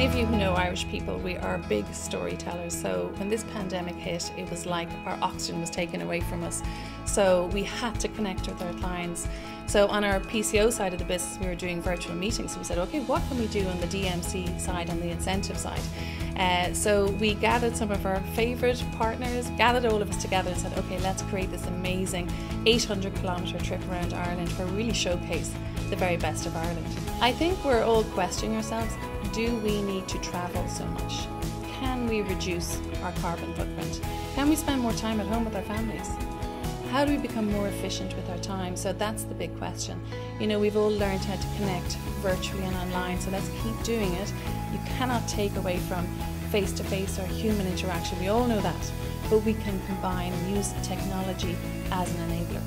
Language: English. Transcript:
Any of you who know Irish people, we are big storytellers. So when this pandemic hit, it was like our oxygen was taken away from us. So we had to connect with our clients. So on our PCO side of the business, we were doing virtual meetings. So we said, okay, what can we do on the DMC side, on the incentive side? So we gathered some of our favourite partners, gathered all of us together and said, okay, let's create this amazing 800-kilometre trip around Ireland where we really showcase the very best of Ireland. I think we're all questioning ourselves, do we need to travel so much? Can we reduce our carbon footprint? Can we spend more time at home with our families? How do we become more efficient with our time? So that's the big question. You know, we've all learned how to connect virtually and online, so let's keep doing it. You cannot take away from face-to-face or human interaction, we all know that, but we can combine and use technology as an enabler.